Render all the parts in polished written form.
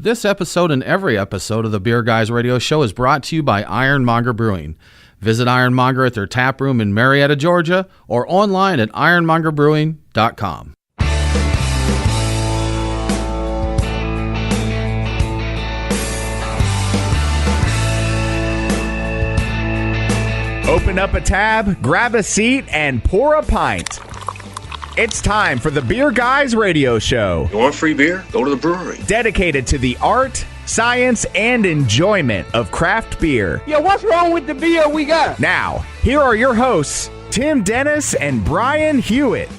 This episode and every episode of the Beer Guys Radio Show is brought to you by Monger Brewing. Visit Monger at their tap room in Marietta, Georgia, or online at ironmongerbrewing.com. Open up a tab, grab a seat, and pour a pint. It's time for the Beer Guys Radio Show. You want free beer? Go to the brewery. Dedicated to the art, science, and enjoyment of craft beer. Yeah, what's wrong with the beer we got? Now, here are your hosts, Tim Dennis and Brian Hewitt.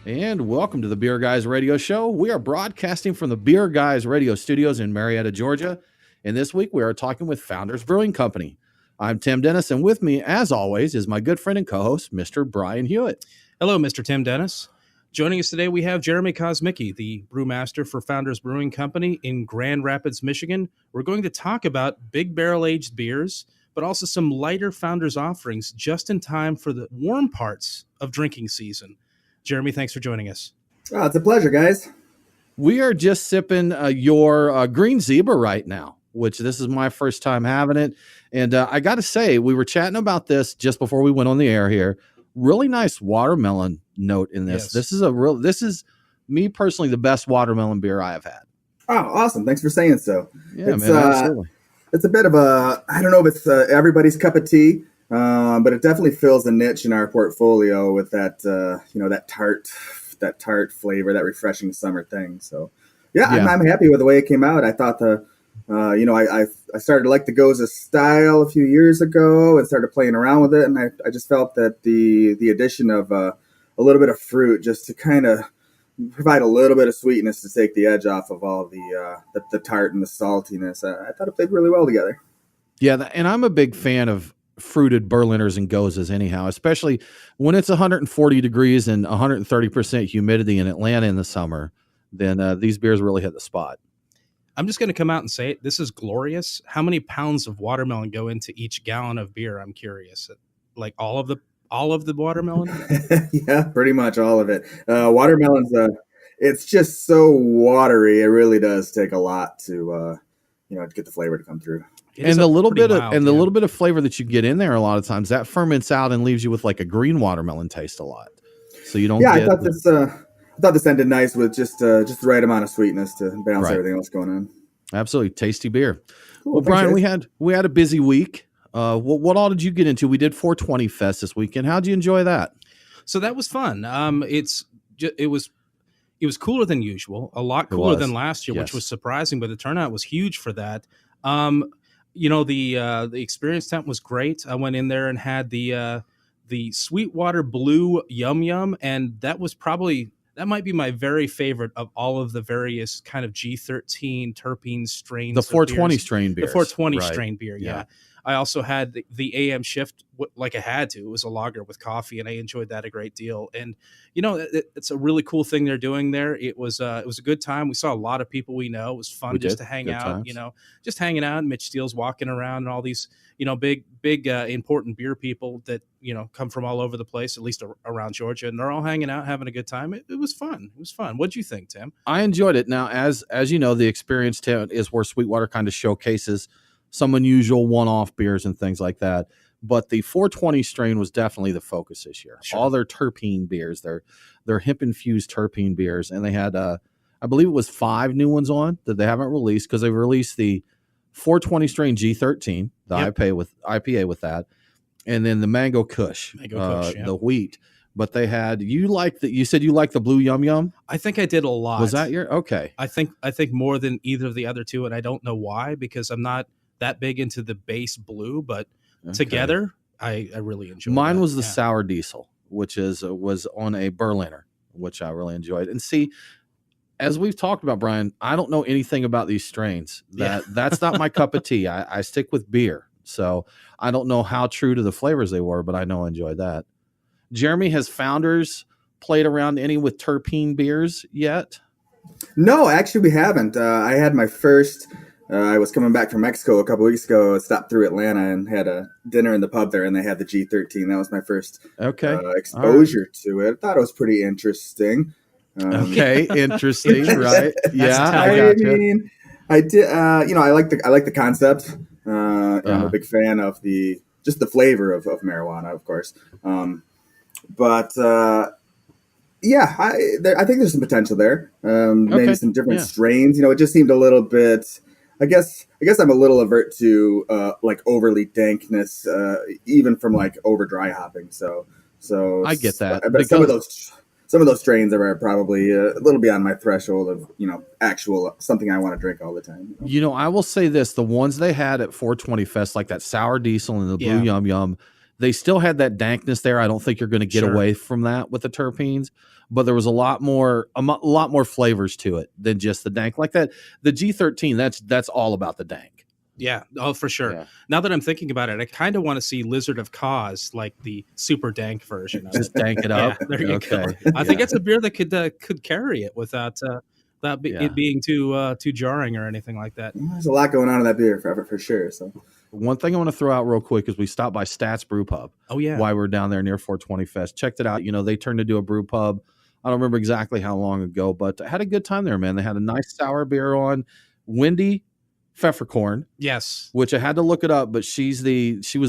And welcome to the Beer Guys Radio Show. We are broadcasting from the Beer Guys Radio Studios in Marietta, Georgia. And this week we are talking with Founders Brewing Company. I'm Tim Dennis, and with me, as always, is my good friend and co-host, Mr. Brian Hewitt. Hello, Mr. Tim Dennis. Joining us today, we have Jeremy Kosmicki, the brewmaster for Founders Brewing Company in Grand Rapids, Michigan. We're going to talk about big barrel-aged beers, but also some lighter Founders offerings just in time for the warm parts of drinking season. Jeremy, thanks for joining us. Oh, it's a pleasure, guys. We are just sipping your Green Zebra right now, which this is my first time having it. And I got to say, we were chatting about this just before we went on the air here. Really nice watermelon note in this. Yes. This is me personally the best watermelon beer I have had. Oh, awesome. Thanks for saying so. Yeah, it's, man, absolutely. It's a bit of a, I don't know if it's everybody's cup of tea, but it definitely fills a niche in our portfolio with that, that tart flavor, that refreshing summer thing. So yeah. I'm happy with the way it came out. I thought I started to like the Goza style a few years ago and started playing around with it. And I just felt that the addition of a little bit of fruit just to kind of provide a little bit of sweetness to take the edge off of all the tart and the saltiness. I thought it played really well together. Yeah, and I'm a big fan of fruited Berliners and Gozas anyhow, especially when it's 140 degrees and 130% humidity in Atlanta in the summer. Then these beers really hit the spot. I'm just going to come out and say it. This is glorious. How many pounds of watermelon go into each gallon of beer? I'm curious. Like all of the watermelon? Yeah, pretty much all of it. Watermelon's it's just so watery. It really does take a lot to get the flavor to come through. And the little bit of flavor that you get in there a lot of times that ferments out and leaves you with like a green watermelon taste a lot. So you don't I thought this ended nice with just the right amount of sweetness to balance everything else going on. Absolutely. Tasty beer. Cool, well, Brian, guys. we had a busy week. What all did you get into? We did 420 Fest this weekend. How'd you enjoy that? So that was fun. It was cooler than usual, a lot cooler than last year, which was surprising, but the turnout was huge for that. The experience tent was great. I went in there and had the Sweetwater Blue Yum Yum, and that might be my very favorite of all of the various kind of G13 terpene strains. The 420 strain beers. The 420 strain beer, yeah. I also had the AM shift like I had to. It was a lager with coffee, and I enjoyed that a great deal. And, it's a really cool thing they're doing there. It was a good time. We saw a lot of people we know. It was fun to hang out, just hanging out. Mitch Steele's walking around and all these, big, important beer people that, come from all over the place, at least around Georgia. And they're all hanging out, having a good time. It was fun. It was fun. What'd you think, Tim? I enjoyed it. Now, as you know, the experience tent is where Sweetwater kind of showcases some unusual one-off beers and things like that. But the 420 strain was definitely the focus this year. Sure. All their terpene beers, their hemp-infused terpene beers. And they had, I believe it was 5 new ones on that they haven't released because they've released the 420 strain G13, the IPA with that, and then the Mango Kush, the wheat. But they had, you said you liked the Blue Yum Yum? I think I did a lot. Was that okay. I think more than either of the other two, and I don't know why, because I'm not that big into the base blue, but together I really enjoyed. Mine was the Sour Diesel, which was on a Berliner, which I really enjoyed. And see, as we've talked about, Brian, I don't know anything about these strains. That's not my cup of tea. I stick with beer, so I don't know how true to the flavors they were, but I know I enjoyed that. Jeremy, has Founders played around any with terpene beers yet? No, actually we haven't. I had my first. I was coming back from Mexico a couple weeks ago, stopped through Atlanta and had a dinner in the pub there, and they had the G13. That was my first exposure to it. I thought it was pretty interesting. Interesting, right? Yeah, I mean, I did. I like the concept. I'm a big fan of the flavor of marijuana, of course. But yeah, I think there's some potential there. Maybe some different strains. It just seemed a little bit. I guess I'm a little avert to like overly dankness, even from like over dry hopping. So I get that. But some of those strains are probably a little beyond my threshold of actual something I want to drink all the time. I will say this: the ones they had at 420 Fest, like that sour diesel and the blue yum yum, they still had that dankness there. I don't think you're going to get away from that with the terpenes, but there was a lot more flavors to it than just the dank. Like that, the G13, that's all about the dank. Yeah. Oh, for sure. Yeah. Now that I'm thinking about it, I kind of want to see Lizard of Caz, like the super dank version. Just dank it up. Yeah, there you go. I think it's a beer that could carry it without it being too jarring or anything like that. There's a lot going on in that beer for sure. So one thing I want to throw out real quick is we stopped by Stats Brew Pub. Oh yeah. While we were down there near 420 Fest, checked it out. They turned into a brew pub. I don't remember exactly how long ago, but I had a good time there, man. They had a nice sour beer on Wendy Pfefferkorn. Yes. Which I had to look it up, but she was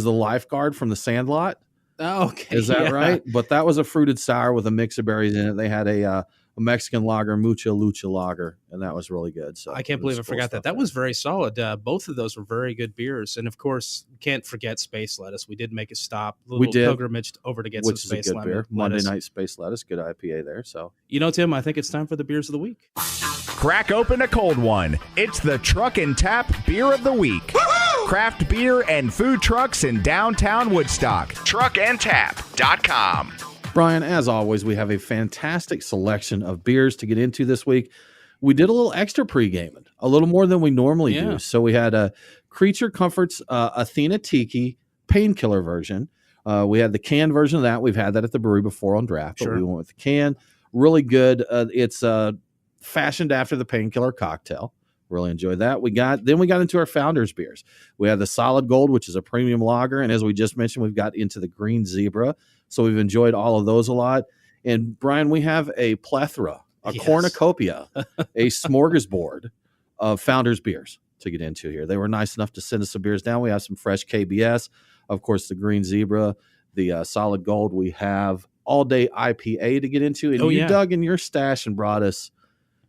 the lifeguard from the Sandlot. Oh, okay. Is that right? But that was a fruited sour with a mix of berries in it. They had a Mexican lager, Mucha Lucha lager, and that was really good. So I can't believe I forgot that. That was very solid. Both of those were very good beers. And of course, can't forget Space Lettuce. We did make a stop. We did. Pilgrimage over to get some Space Lettuce. Beer. Monday Night Space Lettuce, good IPA there. So Tim, I think it's time for the beers of the week. Crack open a cold one. It's the Truck and Tap Beer of the Week. Woo-hoo! Craft beer and food trucks in downtown Woodstock. Truckandtap.com. Brian, as always, we have a fantastic selection of beers to get into this week. We did a little extra pre-gaming, a little more than we normally do. So we had a Creature Comforts Athena Tiki Painkiller version. We had the canned version of that. We've had that at the brewery before on draft, but we went with the can. Really good. It's fashioned after the Painkiller cocktail. Really enjoyed that. Then we got into our Founders beers. We had the Solid Gold, which is a premium lager, and as we just mentioned, we've got into the Green Zebra. So we've enjoyed all of those a lot. And Brian, we have a plethora, a cornucopia, a smorgasbord of Founders beers to get into here. They were nice enough to send us some beers down. We have some fresh KBS, of course, the Green Zebra, the Solid Gold. We have All Day IPA to get into. And you dug in your stash and brought us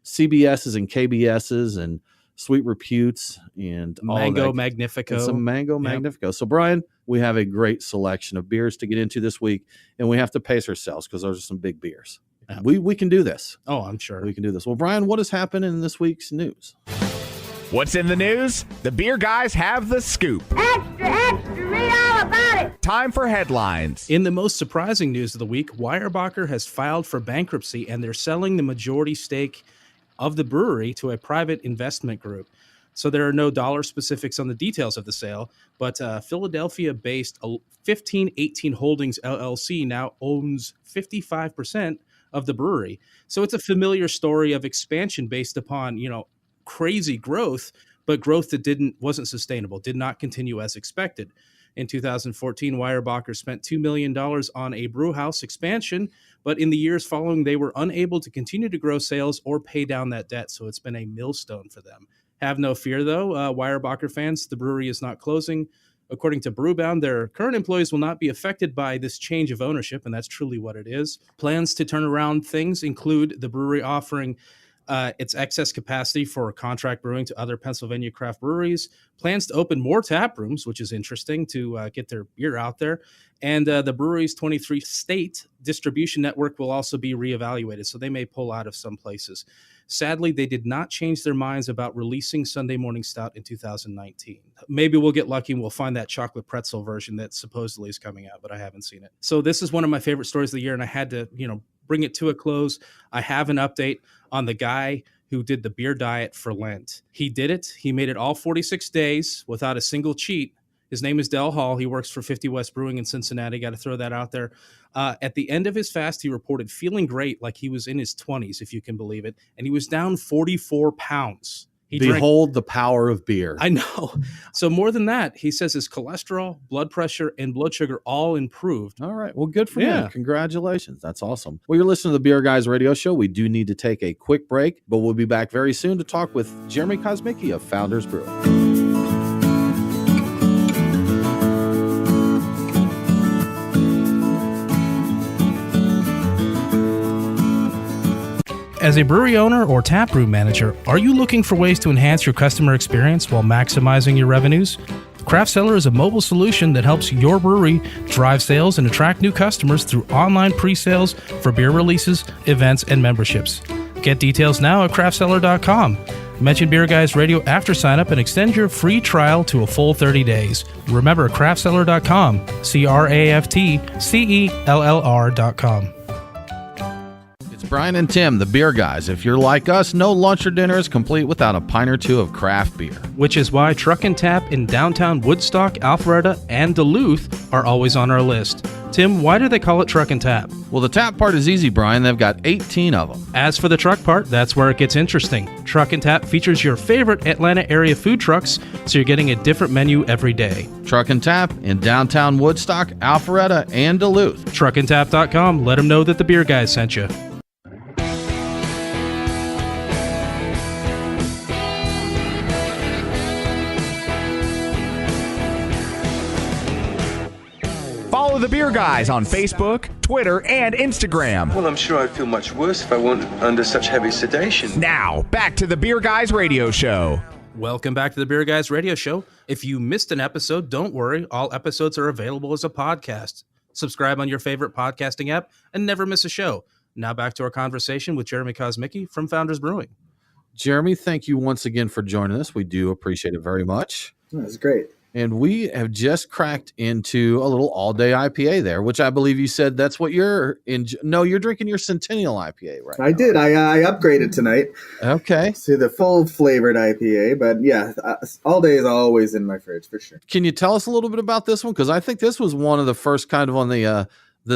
CBS's and KBS's and Sweet Reputes and Mango Magnifico. And some Mango Magnifico. So, Brian, we have a great selection of beers to get into this week, and we have to pace ourselves because those are some big beers. We can do this. Oh, I'm sure. We can do this. Well, Brian, what has happened in this week's news? What's in the news? The beer guys have the scoop. Extra, extra, read all about it. Time for headlines. In the most surprising news of the week, Weyerbacher has filed for bankruptcy, and they're selling the majority stake of the brewery to a private investment group. So there are no dollar specifics on the details of the sale, but Philadelphia-based 1518 Holdings LLC now owns 55% of the brewery. So it's a familiar story of expansion based upon, crazy growth, but growth that wasn't sustainable, did not continue as expected. In 2014, Weyerbacher spent $2 million on a brew house expansion, but in the years following, they were unable to continue to grow sales or pay down that debt, so it's been a millstone for them. Have no fear, though, Weyerbacher fans, the brewery is not closing. According to Brewbound, their current employees will not be affected by this change of ownership, and that's truly what it is. Plans to turn around things include the brewery offering its excess capacity for contract brewing to other Pennsylvania craft breweries, plans to open more tap rooms, which is interesting to get their beer out there. And the brewery's 23-state distribution network will also be reevaluated, so they may pull out of some places. Sadly, they did not change their minds about releasing Sunday Morning Stout in 2019. Maybe we'll get lucky and we'll find that chocolate pretzel version that supposedly is coming out, but I haven't seen it. So this is one of my favorite stories of the year, and I had to, bring it to a close. I have an update on the guy who did the beer diet for Lent. He did it. He made it all 46 days without a single cheat. His name is Del Hall. He works for 50 West Brewing in Cincinnati. Got to throw that out there. At the end of his fast, he reported feeling great, like he was in his 20s, if you can believe it. And he was down 44 pounds Behold the power of beer. I know. So more than that, he says his cholesterol, blood pressure, and blood sugar all improved. All right. Well, good for him. Congratulations. That's awesome. Well, you're listening to the Beer Guys Radio Show. We do need to take a quick break, but we'll be back very soon to talk with Jeremy Kosmicki of Founders Brewing. As a brewery owner or taproom manager, are you looking for ways to enhance your customer experience while maximizing your revenues? Craft Cellar is a mobile solution that helps your brewery drive sales and attract new customers through online pre-sales for beer releases, events, and memberships. Get details now at craftcellar.com. Mention Beer Guys Radio after sign up and extend your free trial to a full 30 days. Remember craftcellar.com, craftcellr.com. Brian and Tim, the Beer Guys. If you're like us, no lunch or dinner is complete without a pint or two of craft beer. Which is why Truck and Tap in downtown Woodstock, Alpharetta, and Duluth are always on our list. Tim, why do they call it Truck and Tap? Well, the tap part is easy, Brian. They've got 18 of them. As for the truck part, that's where it gets interesting. Truck and Tap features your favorite Atlanta area food trucks, so you're getting a different menu every day. Truck and Tap in downtown Woodstock, Alpharetta, and Duluth. Truckandtap.com. Let them know that the Beer Guys sent you. Follow the Beer Guys on Facebook, Twitter, and Instagram. Well, I'm sure I'd feel much worse if I weren't under such heavy sedation. Now, back to the Beer Guys Radio Show. Welcome back to the Beer Guys Radio Show. If you missed an episode, don't worry. All episodes are available as a podcast. Subscribe on your favorite podcasting app and never miss a show. Now back to our conversation with Jeremy Kosmicki from Founders Brewing. Jeremy, thank you once again for joining us. We do appreciate it very much. That's great. And we have just cracked into a little all-day IPA there, which I believe you said that's what you're in. No, you're drinking your Centennial IPA right now. I did. I upgraded tonight. Okay. To the full flavored IPA, but yeah, all day is always in my fridge for sure. Can you tell us a little bit about this one? Because I think this was one of the first kind of on the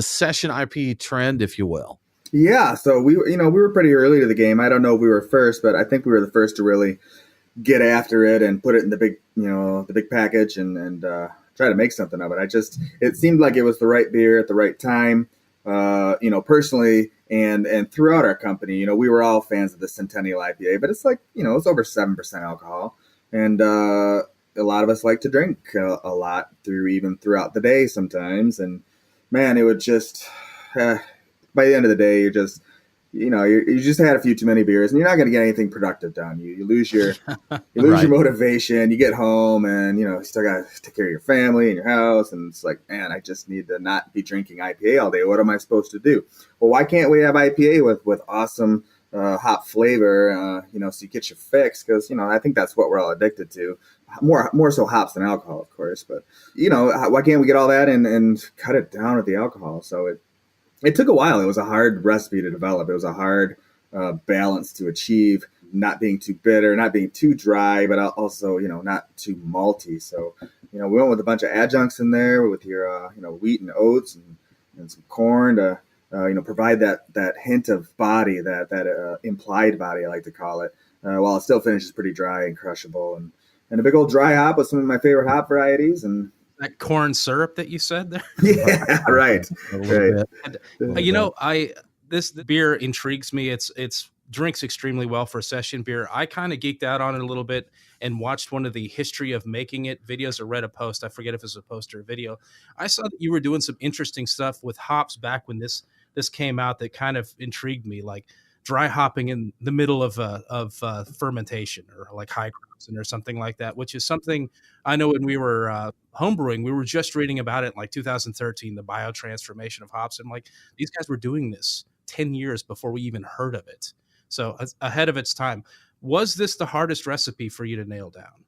session IPA trend, if you will. Yeah. So we were pretty early to the game. I don't know if we were first, but I think we were the first to really get after it and put it in the big package and try to make something of it. It seemed like it was the right beer at the right time, personally and throughout our company. We were all fans of the Centennial IPA, but it's like, it's over 7% alcohol. And a lot of us like to drink a lot throughout the day sometimes. And man, it would just, by the end of the day, you just had a few too many beers and you're not going to get anything productive done. You lose your your motivation. You get home and, you still got to take care of your family and your house. And it's like, man, I just need to not be drinking IPA all day. What am I supposed to do? Well, why can't we have IPA with awesome hop flavor, so you get your fix? Because, I think that's what we're all addicted to. More so hops than alcohol, of course. But, why can't we get all that and cut it down with the alcohol? So it took a while. It was a hard recipe to develop. It was a hard balance to achieve, not being too bitter, not being too dry, but also, not too malty. So, we went with a bunch of adjuncts in there with your, wheat and oats and some corn to, provide that hint of body, that implied body, I like to call it, while it still finishes pretty dry and crushable. And a big old dry hop with some of my favorite hop varieties. And that corn syrup that you said there. Yeah, right. Right. And, this beer intrigues me. It's drinks extremely well for session beer. I kind of geeked out on it a little bit and watched one of the history of making it videos or read a post. I forget if it was a post or a video. I saw that you were doing some interesting stuff with hops back when this came out that kind of intrigued me, like dry hopping in the middle of fermentation, or like high crossing or something like that, which is something I know when we were homebrewing, we were just reading about it in like 2013, the biotransformation of hops. And like, these guys were doing this 10 years before we even heard of it. So ahead of its time. Was this the hardest recipe for you to nail down?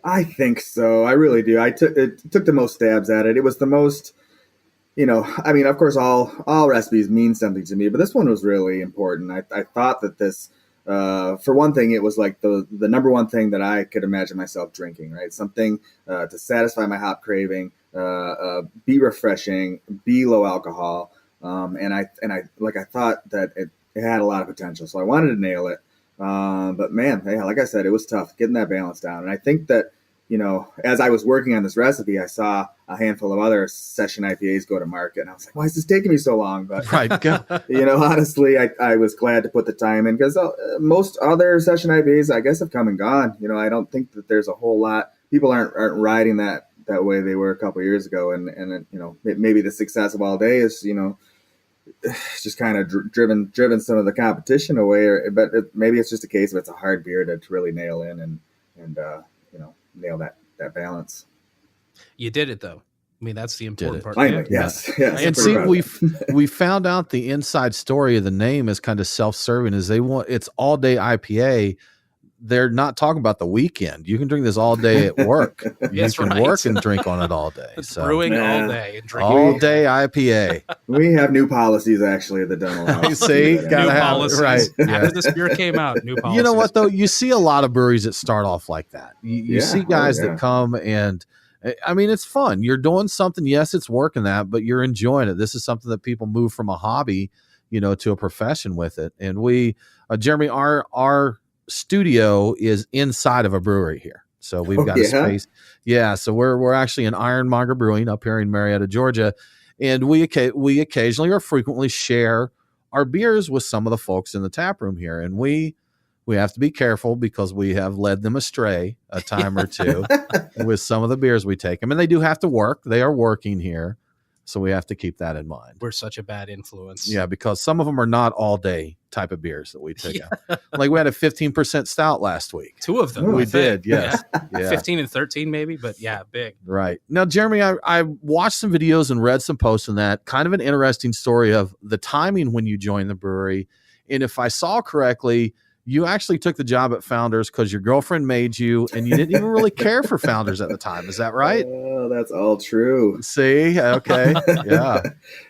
I think so. I really do. It took the most stabs at it. It was the most, of course, all recipes mean something to me, but this one was really important. I thought that this, for one thing, it was like the number one thing that I could imagine myself drinking, right? Something to satisfy my hop craving, be refreshing, be low alcohol. And I thought that it had a lot of potential. So I wanted to nail it. But man, hey, like I said, it was tough getting that balance down. And I think that, as I was working on this recipe, I saw a handful of other session IPAs go to market, and I was like, why is this taking me so long? But Right. honestly, I was glad to put the time in, because most other session IPAs, I guess, have come and gone. I don't think that there's a whole lot. People aren't riding that way they were a couple of years ago. And maybe the success of All Day is, just kind of driven some of the competition away, but maybe it's just a case of it's a hard beer to really nail in and nail that balance. You did it though. I mean, that's the important part. Finally, yes. And see, we found out the inside story of the name is kind of self-serving. Is it's All Day IPA. They're not talking about the weekend. You can drink this all day at work. You can work and drink on it all day. It's brewing all day and drinking all day IPA. We have new policies actually at the demo house. See, gotta have policies. Right. After this beer came out, new policies. You know what though? You see a lot of breweries that start off like that. You see guys that come and, I mean, it's fun. You're doing something. Yes, it's working that, but you're enjoying it. This is something that people move from a hobby, to a profession with it. And we, Jeremy, our studio is inside of a brewery here, so we've got a space. So we're actually in Monger Brewing up here in Marietta, Georgia, and we occasionally or frequently share our beers with some of the folks in the tap room here, and we have to be careful because we have led them astray a time or two with some of the beers we take them, and they do have to work. They are working here, so we have to keep that in mind. We're such a bad influence. Yeah, because some of them are not all day type of beers that we take out. Like we had a 15% stout last week. 2 of them. We did, yes. Yeah. 15 and 13 maybe, but yeah, big. Right. Now, Jeremy, I watched some videos and read some posts on that. Kind of an interesting story of the timing when you joined the brewery. And if I saw correctly, you actually took the job at Founders because your girlfriend made you, and you didn't even really care for Founders at the time. Is that right? Oh, that's all true. See? Okay. Yeah.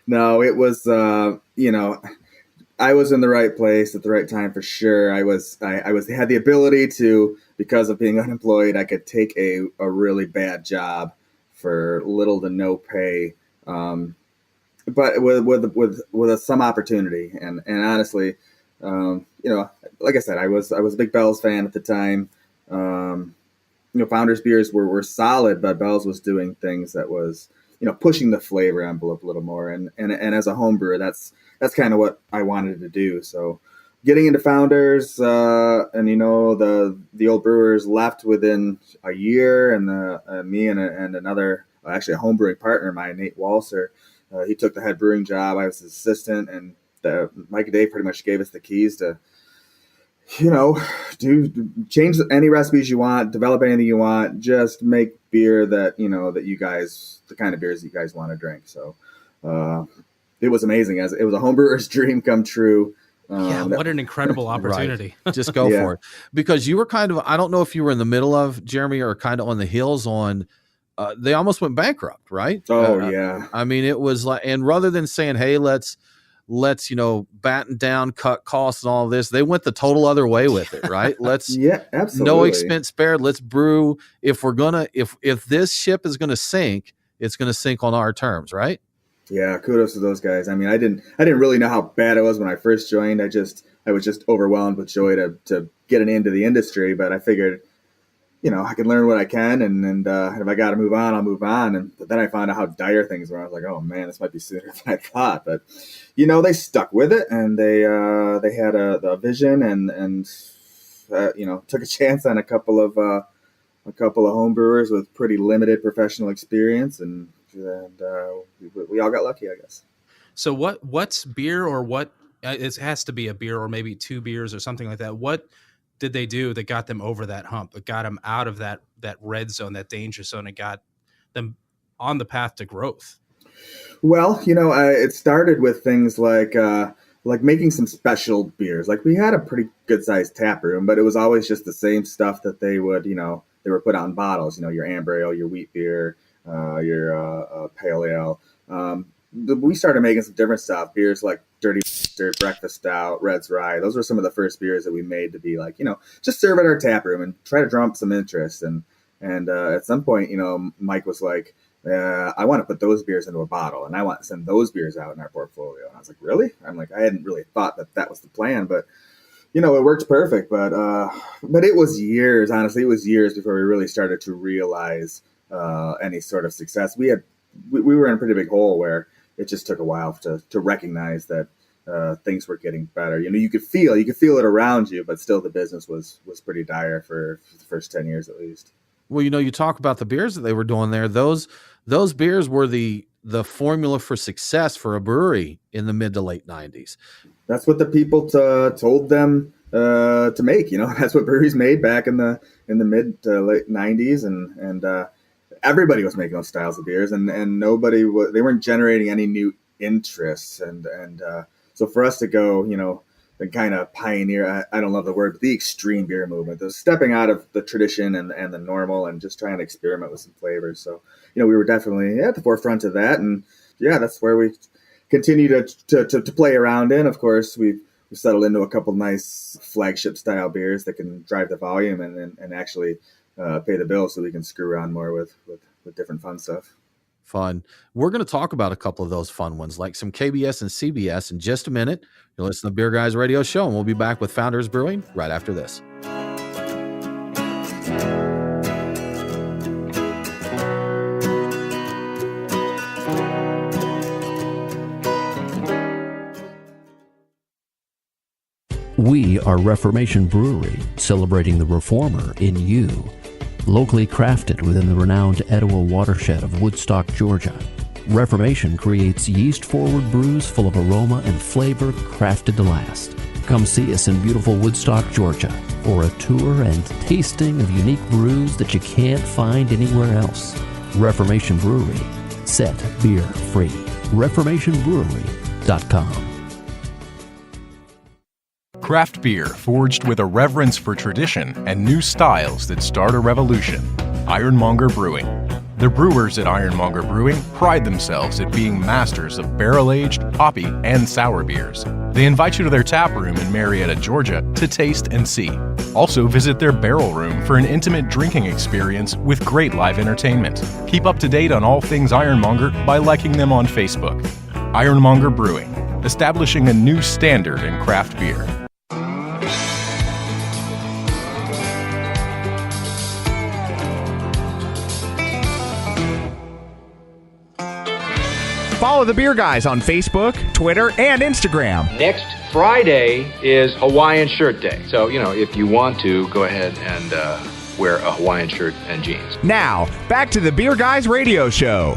No, it was, I was in the right place at the right time for sure. I had the ability to, because of being unemployed, I could take a really bad job for little to no pay, but with some opportunity. And honestly, like I said, I was a big Bell's fan at the time. Founders beers were solid, but Bell's was doing things that was, pushing the flavor envelope a little more. And as a home brewer, that's kind of what I wanted to do. So getting into Founders, and the old brewers left within a year, and me and another, actually a home brewing partner of mine, Nate Walser, he took the head brewing job. I was his assistant, and Mike and Dave pretty much gave us the keys to, change any recipes you want, develop anything you want, just make beer that, that you guys, the kind of beers that you guys want to drink. So it was amazing. As it was a home brewer's dream come true. What an incredible opportunity. Right. Just go for it. Because you were kind of, I don't know if you were in the middle of, Jeremy, or kind of on the heels on, they almost went bankrupt, right? Yeah. I mean, it was like, and rather than saying, hey, let's batten down, cut costs and all this, they went the total other way with it, right? Let's absolutely. No expense spared. Let's brew. If we're gonna, if this ship is gonna sink, it's gonna sink on our terms, right? Yeah, kudos to those guys. I mean, I didn't really know how bad it was when I first joined. I was just overwhelmed with joy to get into the industry, but I figured, I can learn what I can, and if I got to move on, I'll move on. But then I found out how dire things were. I was like, oh man, this might be sooner than I thought. But they stuck with it, and they had a vision, and took a chance on a couple of home brewers with pretty limited professional experience, and we all got lucky, I guess. So what's beer, or what? It has to be a beer, or maybe 2 beers, or something like that. What did they do that got them over that hump, that got them out of that red zone, that danger zone, and got them on the path to growth? Well, it started with things like making some special beers. Like, we had a pretty good sized tap room, but it was always just the same stuff that they would, they were put out in bottles, your amber ale, your wheat beer, your pale ale. We started making some different stuff, beers like Dirty Bastard, Breakfast Stout, Red's Rye. Those were some of the first beers that we made to be like, just serve at our tap room and try to drum up some interest. And at some point, Mike was like, I want to put those beers into a bottle, and I want to send those beers out in our portfolio. And I was like, really? I'm like, I hadn't really thought that was the plan, but it worked perfect, but it was years, honestly, it was years before we really started to realize any sort of success. We were in a pretty big hole where it just took a while to recognize that things were getting better. You could feel it around you, but still the business was pretty dire for the first 10 years at least. Well, you talk about the beers that they were doing there. Those beers were the formula for success for a brewery in the mid to late 90s. That's what the people told them to make. That's what breweries made back in the mid to late 90s, and everybody was making those styles of beers, and they weren't generating any new interests, and so for us to go, and kind of pioneer, I don't love the word, but the extreme beer movement, the stepping out of the tradition and the normal and just trying to experiment with some flavors. So, we were definitely at the forefront of that. And yeah, that's where we continue to play around in. Of course, we've settled into a couple nice flagship style beers that can drive the volume and actually pay the bill, so we can screw around more with different fun stuff. Fun. We're going to talk about a couple of those fun ones, like some KBS and CBS, in just a minute. You'll listen to Beer Guys Radio Show, and we'll be back with Founders Brewing right after this. We are Reformation Brewery, celebrating the reformer in you. Locally crafted within the renowned Etowah watershed of Woodstock, Georgia, Reformation creates yeast-forward brews full of aroma and flavor crafted to last. Come see us in beautiful Woodstock, Georgia, for a tour and tasting of unique brews that you can't find anywhere else. Reformation Brewery. Set beer free. ReformationBrewery.com. Craft beer forged with a reverence for tradition and new styles that start a revolution. Ironmonger Brewing. The brewers at Ironmonger Brewing pride themselves at being masters of barrel-aged, hoppy, and sour beers. They invite you to their tap room in Marietta, Georgia to taste and see. Also visit their barrel room for an intimate drinking experience with great live entertainment. Keep up to date on all things Ironmonger by liking them on Facebook. Ironmonger Brewing, establishing a new standard in craft beer. Follow the Beer Guys on Facebook, Twitter, and Instagram. Next Friday is Hawaiian Shirt Day. So, if you want to, go ahead and wear a Hawaiian shirt and jeans. Now, back to the Beer Guys Radio Show.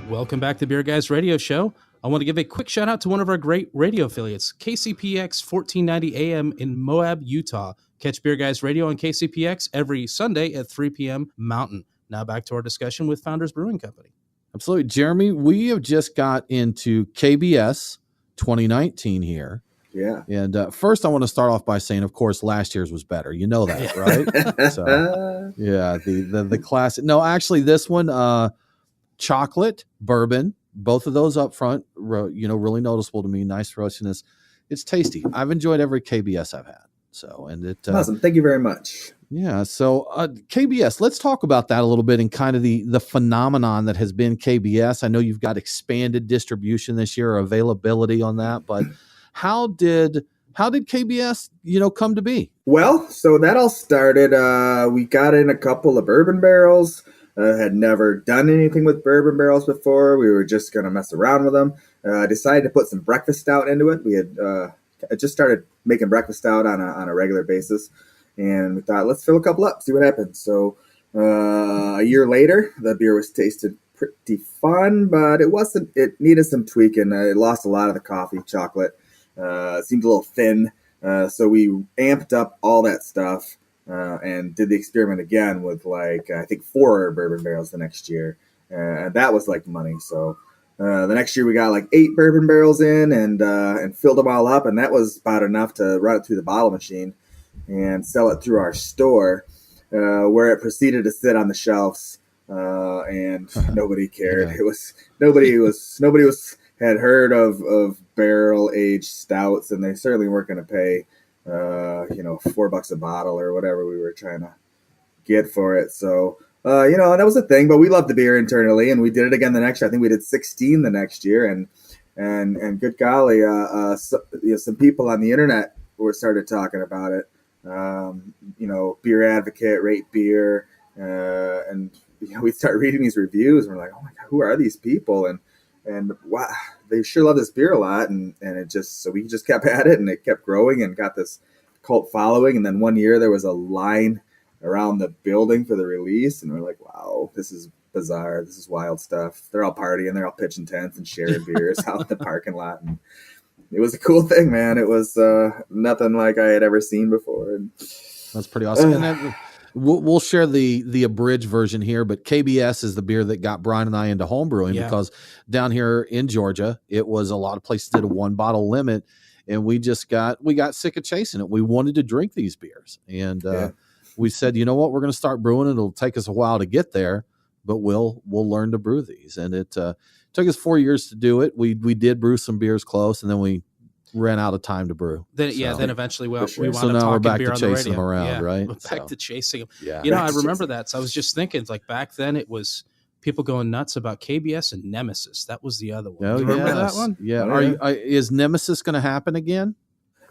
Welcome back to Beer Guys Radio Show. I want to give a quick shout out to one of our great radio affiliates, KCPX 1490 AM in Moab, Utah. Catch Beer Guys Radio on KCPX every Sunday at 3 p.m. Mountain. Now back to our discussion with Founders Brewing Company. Absolutely. Jeremy, we have just got into KBS 2019 here. Yeah. And first I want to start off by saying, of course, last year's was better. You know that, right? So, yeah, the classic. No, actually, this one, chocolate, bourbon, both of those up front, really noticeable to me. Nice roastiness. It's tasty. I've enjoyed every KBS I've had. So, and it awesome. Thank you very much. Yeah. So KBS, let's talk about that a little bit and kind of the phenomenon that has been KBS. I know you've got expanded distribution this year, or availability on that, but how did KBS, come to be? Well, so that all started, we got in a couple of bourbon barrels, had never done anything with bourbon barrels before. We were just going to mess around with them. Decided to put some breakfast stout into it. We had just started making breakfast stout on a regular basis. And we thought, let's fill a couple up, see what happens. So a year later, the beer was tasted pretty fun, but it needed some tweaking. It lost a lot of the coffee, chocolate. It seemed a little thin. So we amped up all that stuff and did the experiment again with I think 4 bourbon barrels the next year. And that was like money. So the next year we got 8 bourbon barrels in and filled them all up. And that was about enough to run it through the bottle machine and sell it through our store, where it proceeded to sit on the shelves, and nobody cared. Yeah. Nobody had heard of barrel aged stouts, and they certainly weren't going to pay, $4 a bottle or whatever we were trying to get for it. So, and that was a thing. But we loved the beer internally, and we did it again the next year. I think we did 16 the next year, and good golly, some people on the internet we started talking about it. Beer Advocate, Rate Beer, and we start reading these reviews, and we're like, oh my god, who are these people? And wow, they sure love this beer a lot, and so we just kept at it, and it kept growing and got this cult following. And then one year there was a line around the building for the release, and we're like, wow, this is bizarre, this is wild stuff. They're all partying, they're all pitching tents and sharing beers out in the parking lot, and it was a cool thing, man. It was nothing like I had ever seen before. And that's pretty awesome. And then we'll share the abridged version here, but KBS is the beer that got Brian and I into homebrewing, because down here in Georgia, it was a lot of places did a 1 bottle limit, and we got sick of chasing it. We wanted to drink these beers, and we said, you know what, we're going to start brewing it. It'll take us a while to get there, but we'll learn to brew these. And it took us 4 years to do it. We did brew some beers close, and then we ran out of time to brew. Then eventually we wound up now we're talking back beer to on the chasing radio. them around, right? We're back to chasing them. Yeah. I remember that. So I was just thinking, like, back then it was people going nuts about KBS and Nemesis. That was the other one. Oh, Do you remember that one? Yeah. Is Nemesis going to happen again?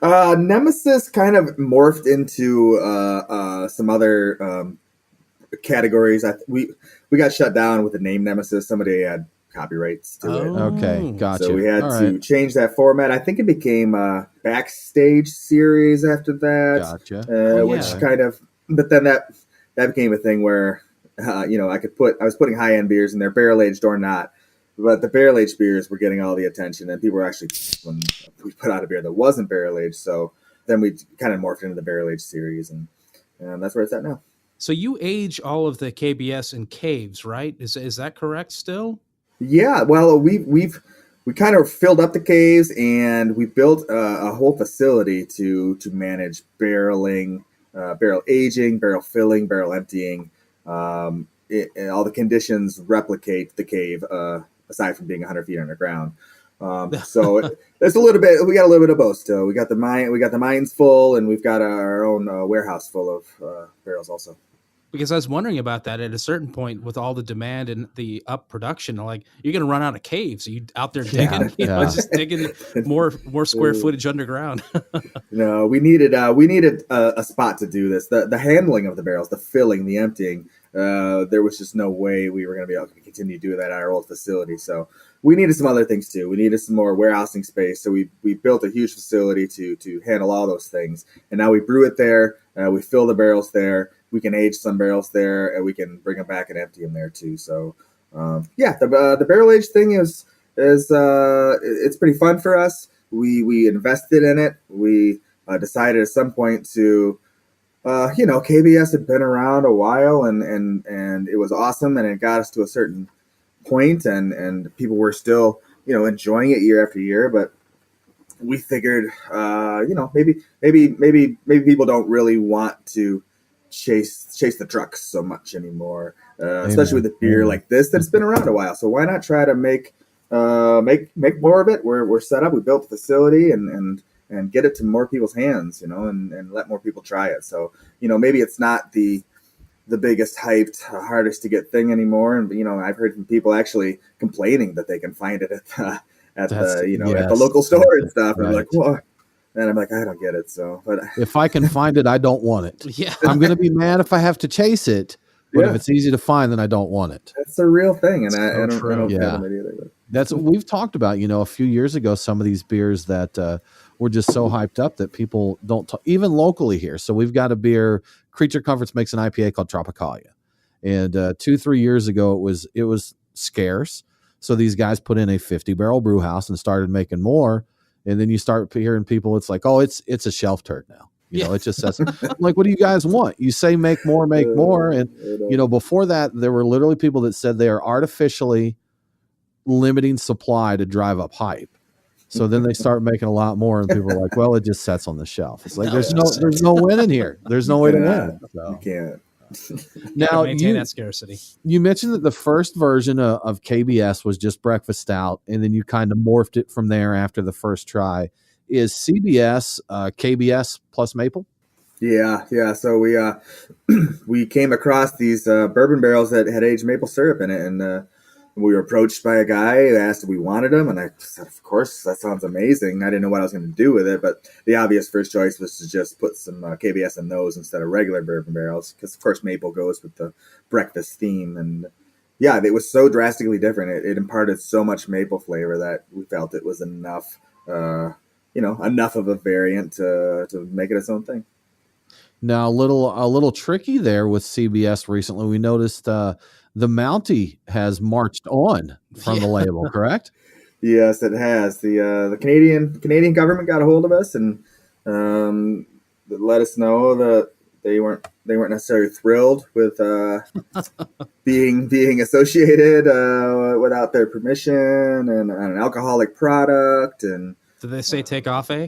Nemesis kind of morphed into some other categories. We got shut down with the name Nemesis. Somebody had copyrights to it. Okay, gotcha. So we had to change that format. I think it became a backstage series after that. Gotcha. Which kind of, but then that became a thing where I was putting high end beers in there, barrel aged or not. But the barrel aged beers were getting all the attention, and people were actually, when we put out a beer that wasn't barrel aged. So then we kind of morphed into the barrel aged series, and that's where it's at now. So you age all of the KBS in caves, right? Is that correct still? Yeah. Well, we kind of filled up the caves, and we built a whole facility to manage barreling, barrel aging, barrel filling, barrel emptying. All the conditions replicate the cave, aside from being 100 feet underground. So there's a little bit. We got a little bit of both still. We got the mines full, and we've got our own warehouse full of barrels also. Because I was wondering about that at a certain point with all the demand and the up production, like, you're going to run out of caves. Are you out there digging, just digging more square footage underground? No, we needed a spot to do this. The handling of the barrels, the filling, the emptying. There was just no way we were going to be able to continue to do that at our old facility. So we needed some other things too. We needed some more warehousing space. So we built a huge facility to handle all those things. And now we brew it there. We fill the barrels there. We can age some barrels there, and we can bring them back and empty them there too. So the barrel age thing is it's pretty fun for us. We invested in it. We decided at some point to. KBS had been around a while, and it was awesome, and it got us to a certain point, and people were still, enjoying it year after year. But we figured, maybe people don't really want to chase the trucks so much anymore, especially with a beer like this that's been around a while. So why not try to make more of it? We're set up. We built a facility and get it to more people's hands, and let more people try it. So, maybe it's not the biggest hyped, hardest to get thing anymore. And, I've heard from people actually complaining that they can find it at the local store and stuff. And I'm like, what? And I'm like, I don't get it. So, but if I can find it, I don't want it. Yeah. I'm going to be mad if I have to chase it. But if it's easy to find, then I don't want it. That's a real thing. And I don't have it either. But. That's what we've talked about, a few years ago, some of these beers that were just so hyped up that people don't even locally here. So we've got a beer, Creature Comforts makes an IPA called Tropicalia. And 2-3 years ago, it was scarce. So these guys put in a 50-barrel brew house and started making more. And then you start hearing people, it's like, oh, it's a shelf turd now. It just says, like, what do you guys want? You say make more. And, before that, there were literally people that said they are artificially limiting supply to drive up hype. So then they start making a lot more, and people are like, well, it just sets on the shelf. It's like, there's no winning here. There's no way to win. So. You can't. Now, maintain that scarcity. You mentioned that the first version of KBS was just breakfast stout, and then you kind of morphed it from there after the first try. Is CBS KBS plus maple? Yeah. So we came across these bourbon barrels that had aged maple syrup in it, and we were approached by a guy who asked if we wanted them, and I said, of course, that sounds amazing. I didn't know what I was going to do with it, but the obvious first choice was to just put some KBS in those instead of regular bourbon barrels, because of course maple goes with the breakfast theme. And yeah, it was so drastically different. It imparted so much maple flavor that we felt it was enough, enough of a variant to make it its own thing. Now, a little tricky there with CBS recently. We noticed the Mountie has marched on from the label, correct? Yes, it has. The Canadian government got a hold of us and let us know that they weren't necessarily thrilled with being associated without their permission and an alcoholic product. And did they say take off, eh?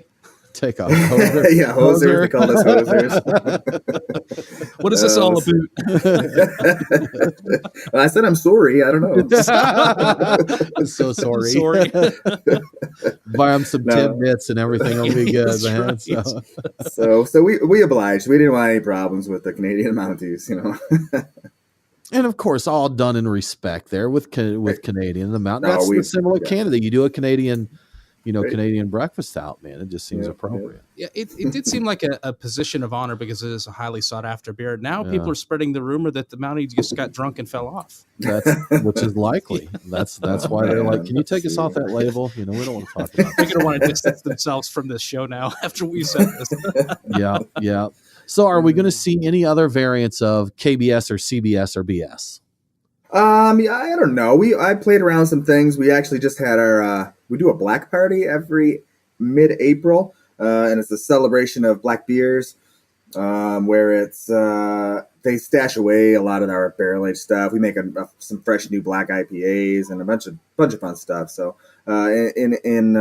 Take off. Hoser. Yeah, hosers. They call us hosers. What is this all about? Well, I said I'm sorry. I don't know. I'm so sorry. Buy them some tidbits and everything will be good, man. Right. So we obliged. We didn't want any problems with the Canadian Mounties, And of course, all done in respect there with Canadian. The Mountain. That's the similar candidate. You do a Canadian. Canadian breakfast out, man. It just seems appropriate. Yeah, it did seem like a position of honor because it is a highly sought after beer. Now people are spreading the rumor that the Mountie just got drunk and fell off. Which is likely. That's why they're like, can you take us off that label? We don't want to talk about They're going to want to distance themselves from this show now after we said this. Yeah. So are we going to see any other variants of KBS or CBS or BS? I don't know. I played around some things. We actually just had we do a black party every mid-April, and it's a celebration of black beers, where it's they stash away a lot of our barrel-aged stuff. We make some fresh new black IPAs and a bunch of fun stuff. So in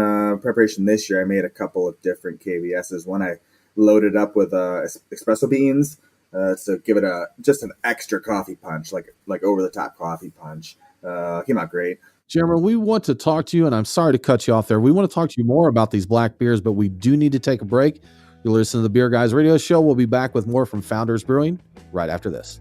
preparation this year, I made a couple of different KBSs. One I loaded up with espresso beans. To give it just an extra coffee punch, like over the top coffee punch. Came out great. Jeremy, we want to talk to you, and I'm sorry to cut you off there. We want to talk to you more about these black beers, but we do need to take a break. You'll listen to the Beer Guys Radio Show. We'll be back with more from Founders Brewing right after this.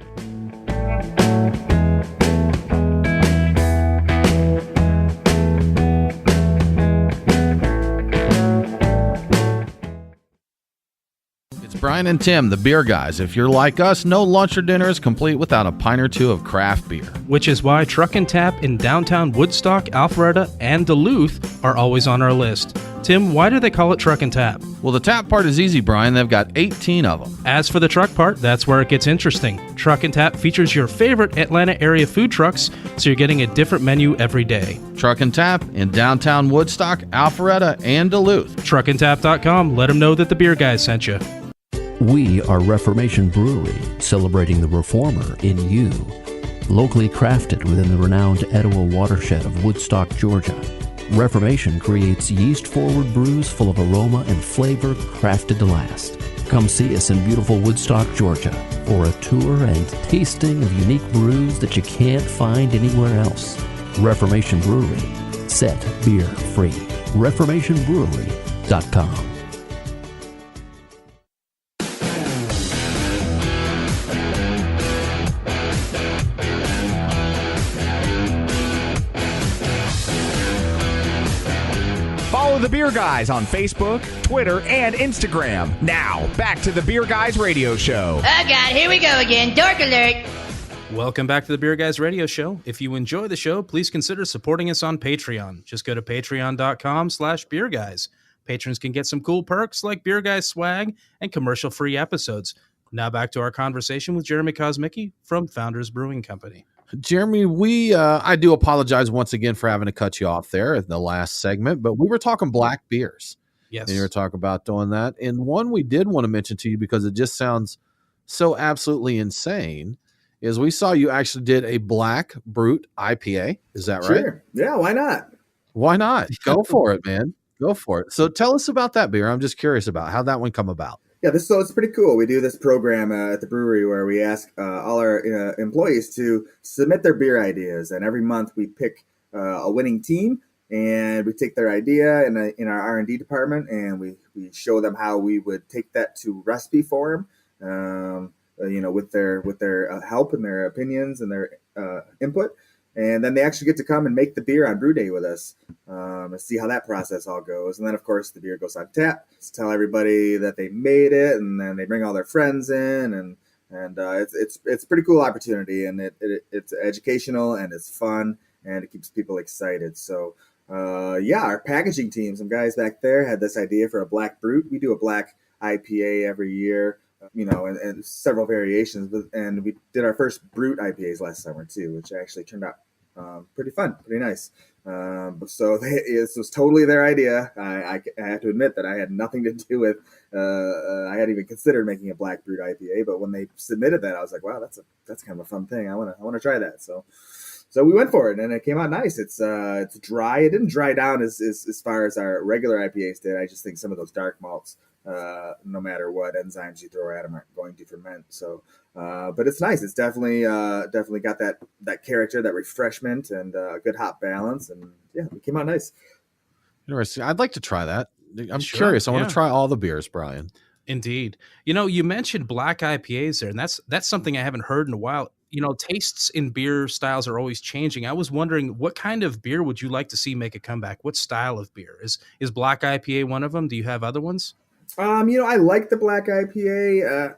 Brian and Tim, the Beer Guys. If you're like us, no lunch or dinner is complete without a pint or two of craft beer. Which is why Truck and Tap in downtown Woodstock, Alpharetta, and Duluth are always on our list. Tim, why do they call it Truck and Tap? Well, the tap part is easy, Brian. They've got 18 of them. As for the truck part, that's where it gets interesting. Truck and Tap features your favorite Atlanta area food trucks, so you're getting a different menu every day. Truck and Tap in downtown Woodstock, Alpharetta, and Duluth. Truckandtap.com. Let them know that the Beer Guys sent you. We are Reformation Brewery, celebrating the reformer in you. Locally crafted within the renowned Etowah watershed of Woodstock, Georgia, Reformation creates yeast-forward brews full of aroma and flavor crafted to last. Come see us in beautiful Woodstock, Georgia, for a tour and tasting of unique brews that you can't find anywhere else. Reformation Brewery, set beer free. ReformationBrewery.com. Follow the Beer Guys on Facebook, Twitter, and Instagram. Now, back to the Beer Guys Radio Show. Oh, God, here we go again. Dork alert. Welcome back to the Beer Guys Radio Show. If you enjoy the show, please consider supporting us on Patreon. Just go to patreon.com/beerguys. Patrons can get some cool perks like Beer Guys swag and commercial-free episodes. Now back to our conversation with Jeremy Kosmicki from Founders Brewing Company. Jeremy, I do apologize once again for having to cut you off there in the last segment, but we were talking black beers. Yes. And you were talking about doing that. And one we did want to mention to you because it just sounds so absolutely insane is we saw you actually did a black Brute IPA. Is that right? Sure. Yeah, why not? Why not? Go for it, man. Go for it. So tell us about that beer. I'm just curious about how that one come about. Yeah, so it's pretty cool. We do this program at the brewery where we ask all our employees to submit their beer ideas, and every month we pick a winning team, and we take their idea in our R&D department, and we show them how we would take that to recipe form, with their help and their opinions and their input, And then they actually get to come and make the beer on brew day with us, and see how that process all goes. And then, of course, the beer goes on tap. Just tell everybody that they made it, and then they bring all their friends in, and it's a pretty cool opportunity, and it's educational and it's fun, and it keeps people excited. So, our packaging team, some guys back there had this idea for a black brute. We do a black IPA every year, and several variations. And we did our first Brute IPAs last summer too, which actually turned out pretty fun, pretty nice. So this was totally their idea. I have to admit that I had nothing to do with. I hadn't even considered making a black Brute IPA, but when they submitted that, I was like, wow, that's kind of a fun thing. I want to try that. So we went for it, and it came out nice. It's dry. It didn't dry down as far as our regular IPAs did. I just think some of those dark malts, no matter what enzymes you throw at them, aren't going to ferment. So, but it's nice. It's definitely got that character, that refreshment, and a good hop balance. And yeah, it came out nice. Interesting. I'd like to try that. I'm curious. I want to try all the beers, Brian. Indeed. You mentioned black IPAs there, and that's something I haven't heard in a while. Tastes in beer styles are always changing. I was wondering, what kind of beer would you like to see make a comeback? What style of beer? Is black IPA one of them? Do you have other ones? I like the black IPA.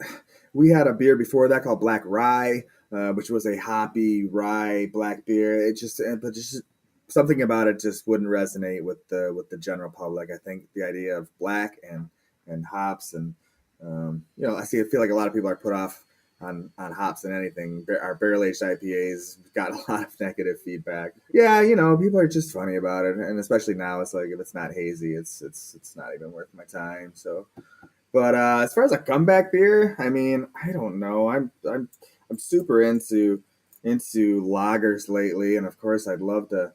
We had a beer before that called Black Rye, which was a hoppy rye black beer. But just something about it just wouldn't resonate with the general public. I think the idea of black and hops, and I feel like a lot of people are put off on hops and anything. Our barrel-aged IPAs got a lot of negative feedback. Yeah, people are just funny about it, and especially now, it's like, if it's not hazy, it's not even worth my time. So, but as far as a comeback beer, I don't know. I'm super into lagers lately, and of course, I'd love to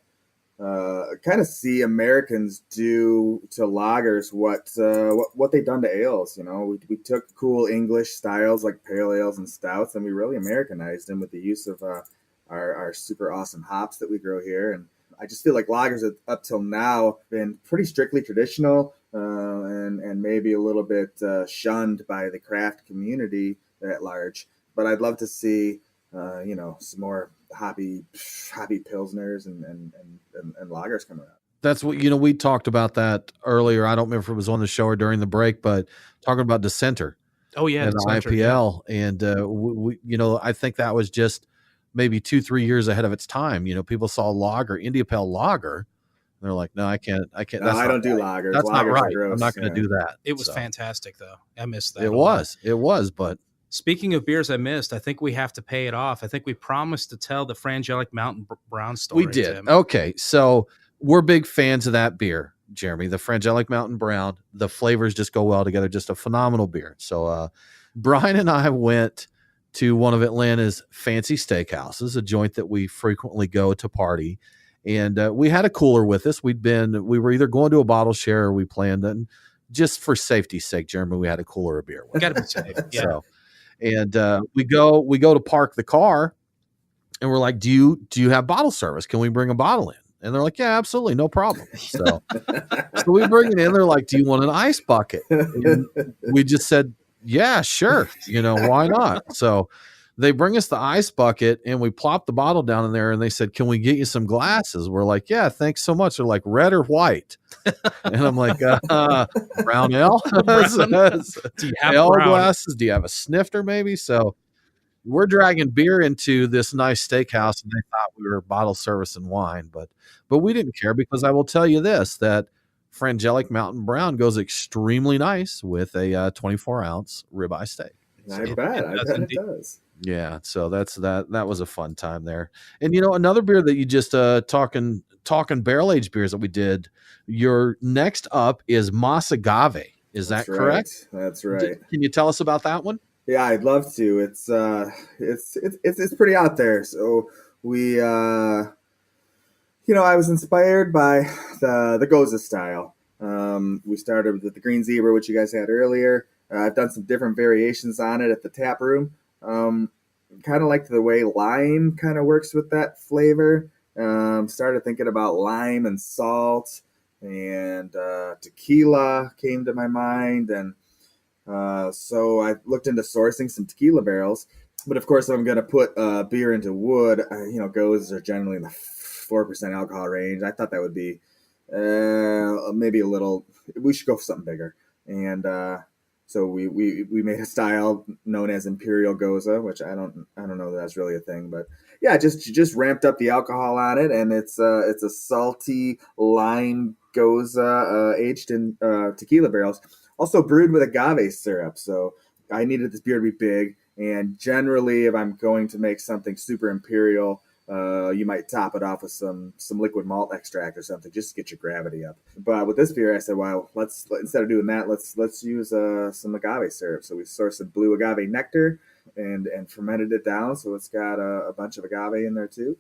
kind of see Americans do to lagers what they've done to ales. We took cool English styles like pale ales and stouts, and we really Americanized them with the use of our super awesome hops that we grow here. And I just feel like lagers up till now have been pretty strictly traditional, and maybe a little bit shunned by the craft community at large. But I'd love to see some more hoppy pilsners and lagers coming out. That's what, we talked about that earlier. I don't remember if it was on the show or during the break, but talking about Dissenter. Oh yeah, and the IPL. Yeah. And we I think that was just maybe 2-3 years ahead of its time. People saw lager, India Pale lager, and they're like, no, I can't. No, I don't do lagers. That's lagers not right. Gross, I'm not going to do that. It was fantastic though. I missed that. It was, but speaking of beers I missed, I think we have to pay it off. I think we promised to tell the Frangelic Mountain Brown story. We did. Tim. Okay, so we're big fans of that beer, Jeremy. The Frangelic Mountain Brown. The flavors just go well together. Just a phenomenal beer. So Brian and I went to one of Atlanta's fancy steakhouses, a joint that we frequently go to party, and we had a cooler with us. We were either going to a bottle share or we planned, and just for safety's sake, Jeremy, we had a cooler of beer. We got to be safe. Yeah. So, and we go to park the car, and we're like, do you have bottle service? Can we bring a bottle in? And they're like, yeah, absolutely, no problem. So we bring it in. They're like, do you want an ice bucket? And we just said, yeah, sure. Why not? So they bring us the ice bucket, and we plop the bottle down in there, and they said, can we get you some glasses? We're like, yeah, thanks so much. They're like, red or white? And I'm like, brown ale? Do you have ale brown glasses? Do you have a snifter maybe? So we're dragging beer into this nice steakhouse, and they thought we were bottle service and wine, but we didn't care, because I will tell you this, that Frangelic Mountain Brown goes extremely nice with a 24-ounce ribeye steak. I bet it does. Yeah, so that was a fun time there. And another beer that you just talking barrel aged beers that we did. Your next up is Mas Agave. Is that correct? That's right. Can you tell us about that one? Yeah, I'd love to. It's pretty out there. So we I was inspired by the Goza style. We started with the Green Zebra, which you guys had earlier. I've done some different variations on it at the tap room. Kind of like the way lime kind of works with that flavor. Started thinking about lime and salt, and tequila came to my mind. And so I looked into sourcing some tequila barrels. But of course, if I'm going to put beer into wood, Gozas are generally in the 4% alcohol range. I thought that would be maybe a little. We should go for something bigger, and so we made a style known as Imperial Goza, which I don't know that that's really a thing, but yeah, just ramped up the alcohol on it, and it's a salty lime Goza aged in tequila barrels, also brewed with agave syrup. So I needed this beer to be big, and generally, if I'm going to make something super imperial, you might top it off with some liquid malt extract or something just to get your gravity up. But with this beer, I said, well, let's instead of doing that, let's use some agave syrup. So we sourced some blue agave nectar and fermented it down, so it's got a bunch of agave in there too.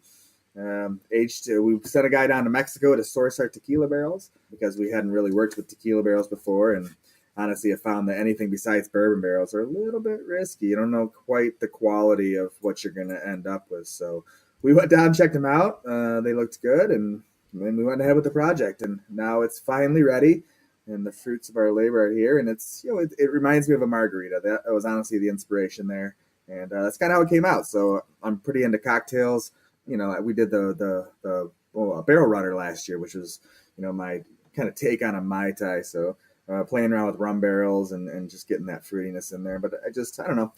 We sent a guy down to Mexico to source our tequila barrels because we hadn't really worked with tequila barrels before, and honestly, I found that anything besides bourbon barrels are a little bit risky. You don't know quite the quality of what you're going to end up with. So we went down, checked them out. They looked good, and then we went ahead with the project. And now it's finally ready, and the fruits of our labor are here. And it's it reminds me of a margarita. That was honestly the inspiration there, and that's kind of how it came out. So I'm pretty into cocktails. We did the barrel runner last year, which was my kind of take on a Mai Tai. So playing around with rum barrels and just getting that fruitiness in there. But I don't know,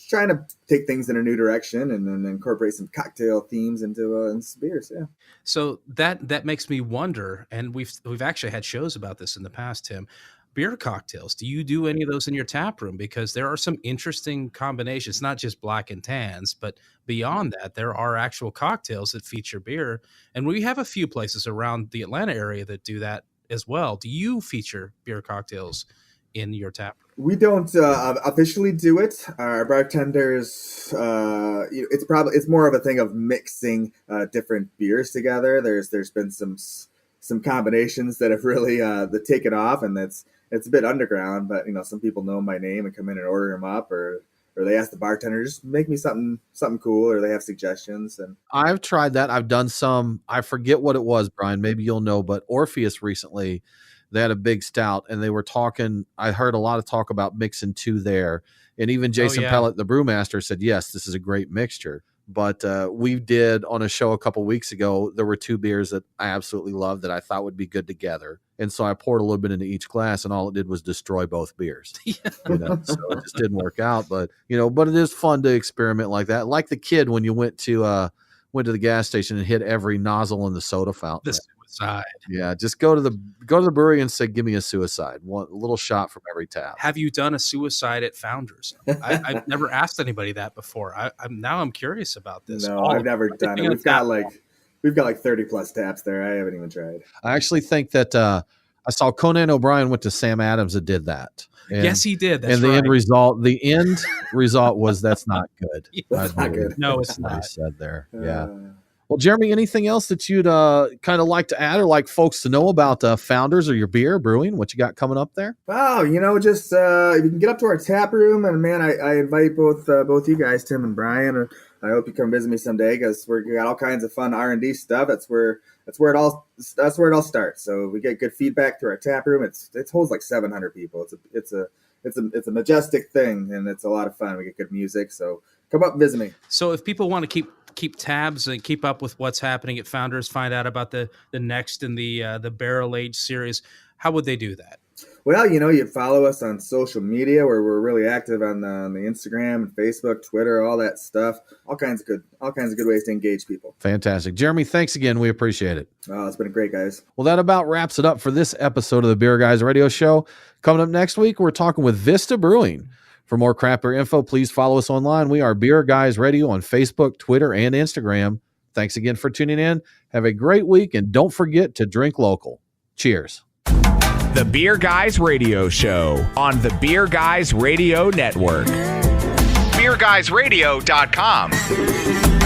trying to take things in a new direction and then incorporate some cocktail themes into some beers. Yeah. So that makes me wonder, and we've actually had shows about this in the past, Tim. Beer cocktails. Do you do any of those in your tap room? Because there are some interesting combinations, not just black and tans, but beyond that, there are actual cocktails that feature beer. And we have a few places around the Atlanta area that do that as well. Do you feature beer cocktails in your tap room? We don't officially do it. Our bartenders, it's more of a thing of mixing different beers together. There's been some combinations that have really that take it off, and it's a bit underground, but some people know my name and come in and order them up, or they ask the bartender, just make me something cool, or they have suggestions. And I've tried that. I've done some. I forget what it was, Brian. Maybe you'll know, but Orpheus recently, they had a big stout, and they were talking. I heard a lot of talk about mixing two there, and even Jason Pellet, the brewmaster, said yes, this is a great mixture. But we did on a show a couple weeks ago, there were two beers that I absolutely loved that I thought would be good together. And so I poured a little bit into each glass, and all it did was destroy both beers. So it just didn't work out. But it is fun to experiment like that. Like the kid when you went to the gas station and hit every nozzle in the soda fountain. The suicide. Yeah, just go to the brewery and say, give me a suicide. One little shot from every tap. Have you done a suicide at Founders? I've never asked anybody that before. I'm curious about this. No, I've never done it. We've got like 30 plus taps there. I haven't even tried. I actually think that I saw Conan O'Brien went to Sam Adams that did that. And, yes, he did. That's and the right. end result was that's not good. That's not good. No, it's not. I said there. Yeah. Well, Jeremy, anything else that you'd kind of like to add or like folks to know about Founders or your beer brewing? What you got coming up there? Oh, just if you can get up to our tap room, and man, I invite both you guys, Tim and Brian. I hope you come visit me someday because we got all kinds of fun R&D stuff. That's where it all starts. So we get good feedback through our tap room. It holds like 700 people. It's a majestic thing, and it's a lot of fun. We get good music. So come up and visit me. So if people want to keep tabs and keep up with what's happening at Founders, find out about the next in the barrel age series, how would they do that? Well, you follow us on social media where we're really active on the Instagram and Facebook, Twitter, all that stuff. All kinds of good ways to engage people. Fantastic. Jeremy, thanks again. We appreciate it. Oh, it's been great, guys. Well, that about wraps it up for this episode of the Beer Guys Radio Show. Coming up next week, we're talking with Vista Brewing. For more craft beer info, please follow us online. We are Beer Guys Radio on Facebook, Twitter, and Instagram. Thanks again for tuning in. Have a great week, and don't forget to drink local. Cheers. The Beer Guys Radio Show on the Beer Guys Radio Network. BeerGuysRadio.com.